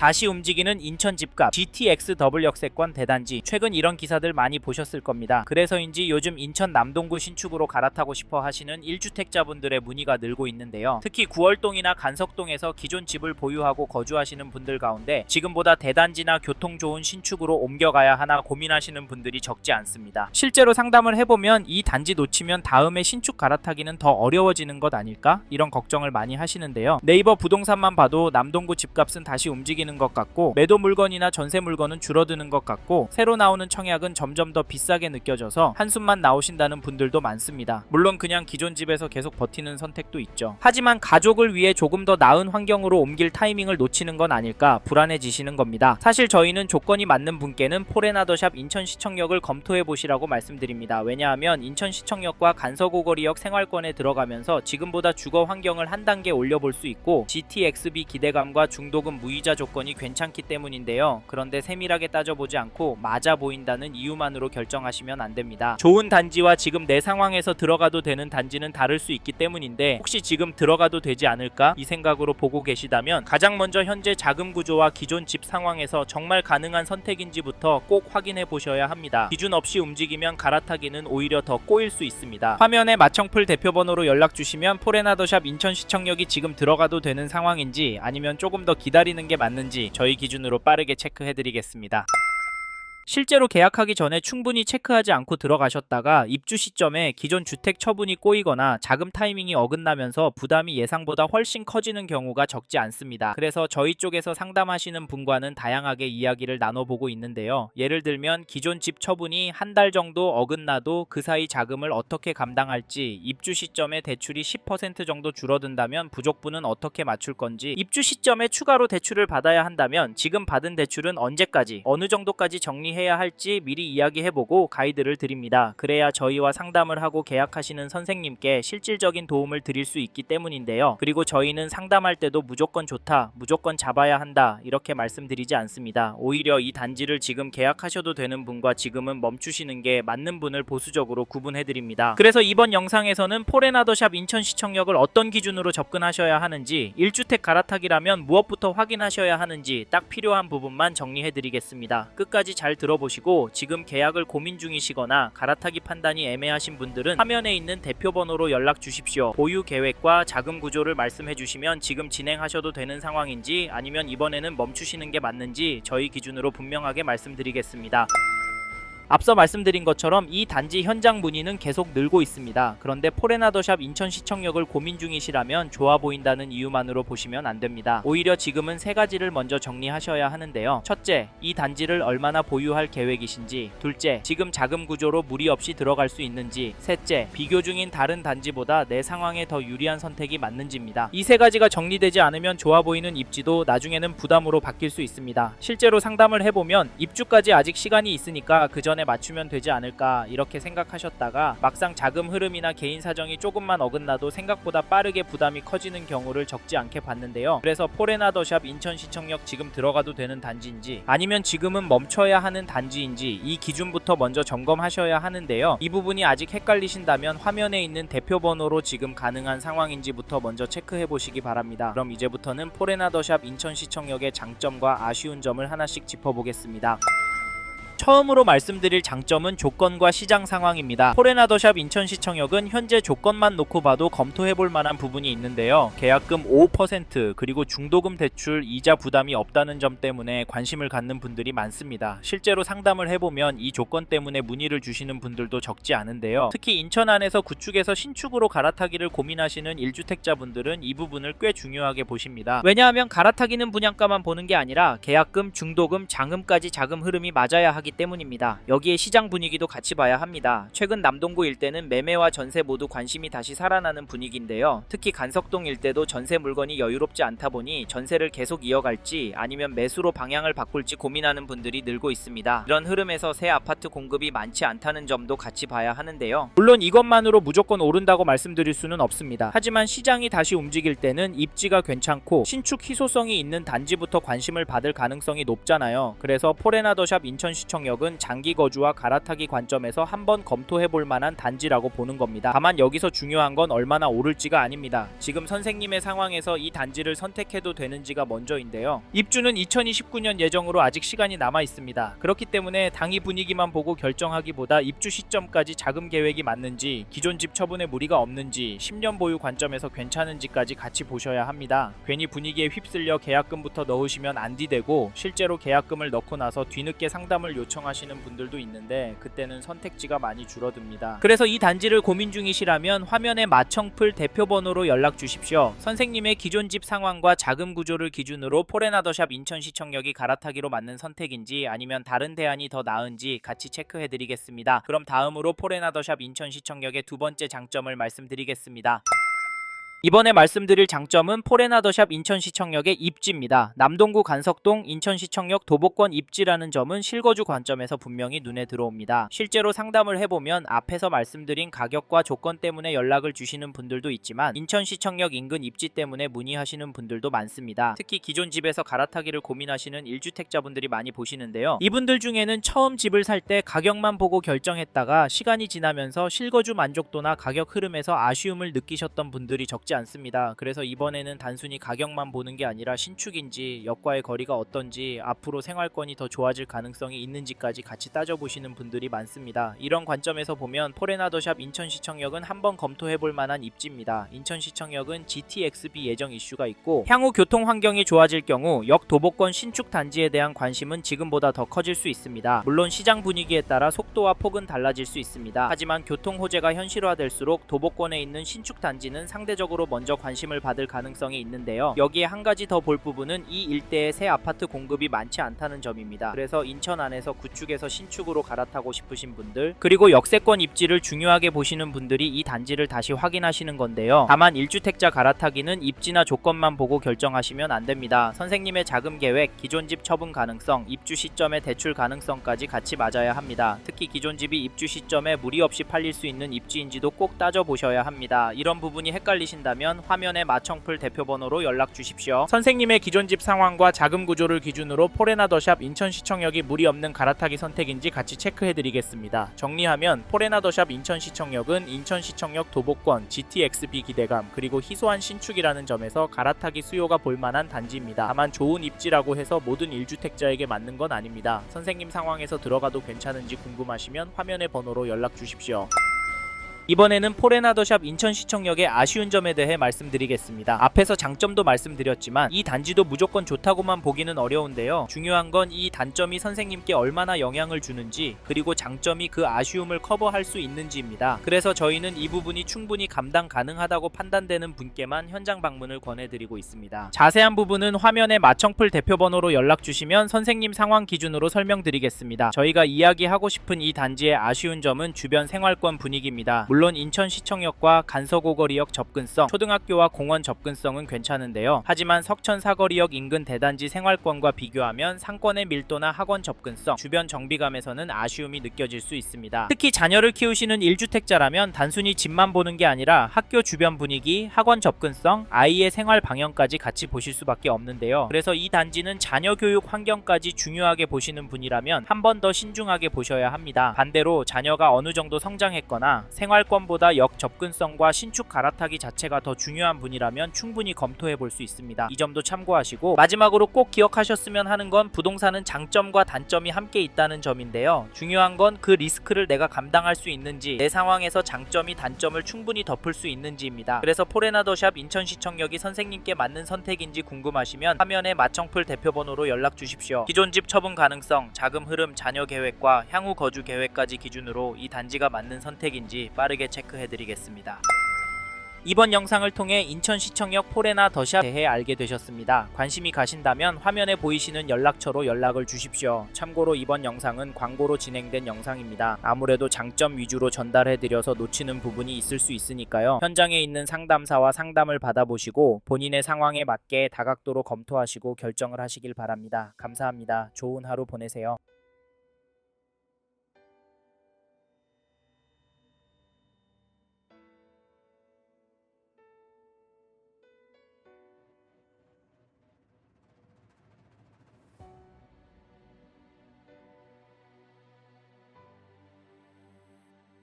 다시 움직이는 인천 집값, GTX 더블 역세권 대단지. 최근 이런 기사들 많이 보셨을 겁니다. 그래서인지 요즘 인천 남동구 신축으로 갈아타고 싶어 하시는 1주택자분들의 문의가 늘고 있는데요. 특히 구월동이나 간석동에서 기존 집을 보유하고 거주하시는 분들 가운데 지금보다 대단지나 교통 좋은 신축으로 옮겨가야 하나 고민하시는 분들이 적지 않습니다. 실제로 상담을 해보면 이 단지 놓치면 다음에 신축 갈아타기는 더 어려워지는 것 아닐까? 이런 걱정을 많이 하시는데요. 네이버 부동산만 봐도 남동구 집값은 다시 움직이는 것 같고, 매도 물건이나 전세 물건은 줄어드는 것 같고, 새로 나오는 청약은 점점 더 비싸게 느껴져서 한숨만 나오신다는 분들도 많습니다. 물론 그냥 기존 집에서 계속 버티는 선택도 있죠. 하지만 가족을 위해 조금 더 나은 환경으로 옮길 타이밍을 놓치는 건 아닐까 불안해지시는 겁니다. 사실 저희는 조건이 맞는 분께는 포레나더샵 인천시청역을 검토해보시라고 말씀드립니다. 왜냐하면 인천시청역과 간서고거리역 생활권에 들어가면서 지금보다 주거 환경을 한 단계 올려볼 수 있고, GTXB 기대감과 중도금 무이자 조건이 괜찮기 때문인데요. 그런데 세밀하게 따져보지 않고 맞아 보인다는 이유만으로 결정하시면 안됩니다. 좋은 단지와 지금 내 상황에서 들어가도 되는 단지는 다를 수 있기 때문인데, 혹시 지금 들어가도 되지 않을까 이 생각으로 보고 계시다면 가장 먼저 현재 자금 구조와 기존 집 상황에서 정말 가능한 선택인지부터 꼭 확인해 보셔야 합니다. 기준 없이 움직이면 갈아타기는 오히려 더 꼬일 수 있습니다. 화면에 마청풀 대표번호로 연락 주시면 포레나더샵 인천시청역이 지금 들어가도 되는 상황인지 아니면 조금 더 기다리는 게 맞는지 저희 기준으로 빠르게 체크해 드리겠습니다. 실제로 계약하기 전에 충분히 체크하지 않고 들어가셨다가 입주 시점에 기존 주택 처분이 꼬이거나 자금 타이밍이 어긋나면서 부담이 예상보다 훨씬 커지는 경우가 적지 않습니다. 그래서 저희 쪽에서 상담하시는 분과는 다양하게 이야기를 나눠보고 있는데요. 예를 들면 기존 집 처분이 한 달 정도 어긋나도 그 사이 자금을 어떻게 감당할지, 입주 시점에 대출이 10% 정도 줄어든다면 부족분은 어떻게 맞출 건지, 입주 시점에 추가로 대출을 받아야 한다면 지금 받은 대출은 언제까지, 어느 정도까지 해야 할지 미리 이야기해보고 가이드를 드립니다. 그래야 저희와 상담을 하고 계약하시는 선생님께 실질적인 도움을 드릴 수 있기 때문인데요. 그리고 저희는 상담할 때도 무조건 좋다, 무조건 잡아야 한다 이렇게 말씀드리지 않습니다. 오히려 이 단지를 지금 계약하셔도 되는 분과 지금은 멈추시는 게 맞는 분을 보수적으로 구분해드립니다. 그래서 이번 영상에서는 포레나더샵 인천시청역을 어떤 기준으로 접근하셔야 하는지, 1주택 갈아타기라면 무엇부터 확인하셔야 하는지 딱 필요한 부분만 정리해드리겠습니다. 끝까지 잘 들어보시고, 지금 계약을 고민 중이시거나 갈아타기 판단이 애매하신 분들은 화면에 있는 대표번호로 연락 주십시오. 보유 계획과 자금 구조를 말씀해 주시면 지금 진행하셔도 되는 상황인지 아니면 이번에는 멈추시는 게 맞는지 저희 기준으로 분명하게 말씀드리겠습니다. 앞서 말씀드린 것처럼 이 단지 현장 문의는 계속 늘고 있습니다. 그런데 포레나더샵 인천시청역을 고민 중이시라면 좋아 보인다는 이유만으로 보시면 안됩니다. 오히려 지금은 세 가지를 먼저 정리하셔야 하는데요. 첫째, 이 단지를 얼마나 보유할 계획이신지. 둘째, 지금 자금 구조로 무리 없이 들어갈 수 있는지. 셋째, 비교 중인 다른 단지보다 내 상황에 더 유리한 선택이 맞는지입니다. 이 세 가지가 정리되지 않으면 좋아 보이는 입지도 나중에는 부담으로 바뀔 수 있습니다. 실제로 상담을 해보면 입주까지 아직 시간이 있으니까 그 전에 맞추면 되지 않을까 이렇게 생각하셨다가 막상 자금 흐름이나 개인 사정이 조금만 어긋나도 생각보다 빠르게 부담이 커지는 경우를 적지 않게 봤는데요. 그래서 포레나더샵 인천시청역 지금 들어가도 되는 단지인지 아니면 지금은 멈춰야 하는 단지인지 이 기준부터 먼저 점검하셔야 하는데요. 이 부분이 아직 헷갈리신다면 화면에 있는 대표번호로 지금 가능한 상황인지부터 먼저 체크해 보시기 바랍니다. 그럼 이제부터는 포레나더샵 인천시청역의 장점과 아쉬운 점을 하나씩 짚어보겠습니다. 처음으로 말씀드릴 장점은 조건과 시장 상황입니다. 포레나더샵 인천시청역은 현재 조건만 놓고 봐도 검토해볼 만한 부분이 있는데요. 계약금 5% 그리고 중도금 대출 이자 부담이 없다는 점 때문에 관심을 갖는 분들이 많습니다. 실제로 상담을 해보면 이 조건 때문에 문의를 주시는 분들도 적지 않은데요. 특히 인천 안에서 구축에서 신축으로 갈아타기를 고민하시는 1주택자분들은 이 부분을 꽤 중요하게 보십니다. 왜냐하면 갈아타기는 분양가만 보는 게 아니라 계약금, 중도금, 잔금까지 자금 흐름이 맞아야 하기 때문입니다. 여기에 시장 분위기도 같이 봐야 합니다. 최근 남동구 일대는 매매와 전세 모두 관심이 다시 살아나는 분위기인데요. 특히 간석동 일대도 전세 물건이 여유롭지 않다 보니 전세를 계속 이어갈지 아니면 매수로 방향을 바꿀지 고민하는 분들이 늘고 있습니다. 이런 흐름에서 새 아파트 공급이 많지 않다는 점도 같이 봐야 하는데요. 물론 이것만으로 무조건 오른다고 말씀드릴 수는 없습니다. 하지만 시장이 다시 움직일 때는 입지가 괜찮고 신축 희소성이 있는 단지부터 관심을 받을 가능성이 높잖아요. 그래서 포레나더샵 인천시청 인천시청역은 장기 거주와 갈아타기 관점에서 한번 검토해볼 만한 단지라고 보는 겁니다. 다만 여기서 중요한 건 얼마나 오를지가 아닙니다. 지금 선생님의 상황에서 이 단지를 선택해도 되는지가 먼저인데요. 입주는 2029년 예정으로 아직 시간이 남아 있습니다. 그렇기 때문에 당이 분위기만 보고 결정하기보다 입주 시점까지 자금 계획이 맞는지, 기존 집 처분에 무리가 없는지, 10년 보유 관점에서 괜찮은지까지 같이 보셔야 합니다. 괜히 분위기에 휩쓸려 계약금부터 넣으시면 안디되고 실제로 계약금을 넣고 나서 뒤늦게 상담을 요청하시는 분들도 있는데 그때는 선택지가 많이 줄어듭니다. 그래서 이 단지를 고민 중이시라면 화면에 마청풀 대표번호로 연락 주십시오. 선생님의 기존 집 상황과 자금 구조를 기준으로 포레나더샵 인천시청역이 갈아타기로 맞는 선택인지 아니면 다른 대안이 더 나은지 같이 체크해드리겠습니다. 그럼 다음으로 포레나더샵 인천시청역의 두 번째 장점을 말씀드리겠습니다. 이번에 말씀드릴 장점은 포레나더샵 인천시청역의 입지입니다. 남동구 간석동 인천시청역 도보권 입지라는 점은 실거주 관점에서 분명히 눈에 들어옵니다. 실제로 상담을 해보면 앞에서 말씀드린 가격과 조건 때문에 연락을 주시는 분들도 있지만 인천시청역 인근 입지 때문에 문의하시는 분들도 많습니다. 특히 기존 집에서 갈아타기를 고민하시는 1주택자분들이 많이 보시는데요. 이분들 중에는 처음 집을 살 때 가격만 보고 결정했다가 시간이 지나면서 실거주 만족도나 가격 흐름에서 아쉬움을 느끼셨던 분들이 적지 않습니다. 그래서 이번에는 단순히 가격만 보는 게 아니라 신축인지, 역과의 거리가 어떤지, 앞으로 생활권이 더 좋아질 가능성이 있는지까지 같이 따져보시는 분들이 많습니다. 이런 관점에서 보면 포레나더샵 인천시청역은 한번 검토해볼 만한 입지입니다. 인천시청역은 GTXB 예정 이슈가 있고 향후 교통 환경이 좋아질 경우 역 도보권 신축 단지에 대한 관심은 지금보다 더 커질 수 있습니다. 물론 시장 분위기에 따라 속도와 폭은 달라질 수 있습니다. 하지만 교통 호재가 현실화될수록 도보권에 있는 신축 단지는 상대적으로 먼저 관심을 받을 가능성이 있는데요. 여기에 한 가지 더 볼 부분은 이 일대에 새 아파트 공급이 많지 않다는 점입니다. 그래서 인천 안에서 구축에서 신축으로 갈아타고 싶으신 분들, 그리고 역세권 입지를 중요하게 보시는 분들이 이 단지를 다시 확인하시는 건데요. 다만 1주택자 갈아타기는 입지나 조건만 보고 결정하시면 안 됩니다. 선생님의 자금 계획, 기존 집 처분 가능성, 입주 시점의 대출 가능성까지 같이 맞아야 합니다. 특히 기존 집이 입주 시점에 무리 없이 팔릴 수 있는 입지인지도 꼭 따져보셔야 합니다. 이런 부분이 헷갈리신다면 화면에 마청풀 대표번호로 연락 주십시오. 선생님의 기존 집 상황과 자금 구조를 기준으로 포레나더샵 인천시청역이 무리 없는 갈아타기 선택인지 같이 체크해드리겠습니다. 정리하면 포레나더샵 인천시청역은 인천시청역 도보권, GTXB 기대감, 그리고 희소한 신축이라는 점에서 갈아타기 수요가 볼만한 단지입니다. 다만 좋은 입지라고 해서 모든 1주택자에게 맞는 건 아닙니다. 선생님 상황에서 들어가도 괜찮은지 궁금하시면 화면의 번호로 연락 주십시오. 이번에는 포레나더샵 인천시청역의 아쉬운 점에 대해 말씀드리겠습니다. 앞에서 장점도 말씀드렸지만 이 단지도 무조건 좋다고만 보기는 어려운데요. 중요한 건 이 단점이 선생님께 얼마나 영향을 주는지, 그리고 장점이 그 아쉬움을 커버할 수 있는지입니다. 그래서 저희는 이 부분이 충분히 감당 가능하다고 판단되는 분께만 현장 방문을 권해드리고 있습니다. 자세한 부분은 화면에 마청풀 대표번호로 연락 주시면 선생님 상황 기준으로 설명드리겠습니다. 저희가 이야기하고 싶은 이 단지의 아쉬운 점은 주변 생활권 분위기입니다. 물론 인천시청역과 간서고거리역 접근성, 초등학교와 공원 접근성은 괜찮은데요. 하지만 석천 사거리역 인근 대단지 생활권과 비교하면 상권의 밀도나 학원 접근성, 주변 정비감에서는 아쉬움이 느껴질 수 있습니다. 특히 자녀를 키우시는 1주택자라면 단순히 집만 보는 게 아니라 학교 주변 분위기, 학원 접근성, 아이의 생활 방향까지 같이 보실 수밖에 없는데요. 그래서 이 단지는 자녀 교육 환경까지 중요하게 보시는 분이라면 한 번 더 신중하게 보셔야 합니다. 반대로 자녀가 어느 정도 성장했거나 생활권보다 역 접근성과 신축 갈아타기 자체가 더 중요한 분이라면 충분히 검토해 볼 수 있습니다. 이 점도 참고하시고, 마지막으로 꼭 기억하셨으면 하는 건 부동산은 장점과 단점이 함께 있다는 점인데요. 중요한 건 그 리스크를 내가 감당할 수 있는지, 내 상황에서 장점이 단점을 충분히 덮을 수 있는지입니다. 그래서 포레나더샵 인천시청역이 선생님께 맞는 선택인지 궁금하시면 화면에 마청풀 대표번호로 연락 주십시오. 기존 집 처분 가능성, 자금 흐름, 자녀 계획과 향후 거주 계획까지 기준으로 이 단지가 맞는 선택인지 빠르게 체크해드리겠습니다. 이번 영상을 통해 인천시청역 포레나더샵에 대해 알게 되셨습니다. 관심이 가신다면 화면에 보이시는 연락처로 연락을 주십시오. 참고로 이번 영상은 광고로 진행된 영상입니다. 아무래도 장점 위주로 전달해드려서 놓치는 부분이 있을 수 있으니까요. 현장에 있는 상담사와 상담을 받아보시고 본인의 상황에 맞게 다각도로 검토하시고 결정을 하시길 바랍니다. 감사합니다. 좋은 하루 보내세요.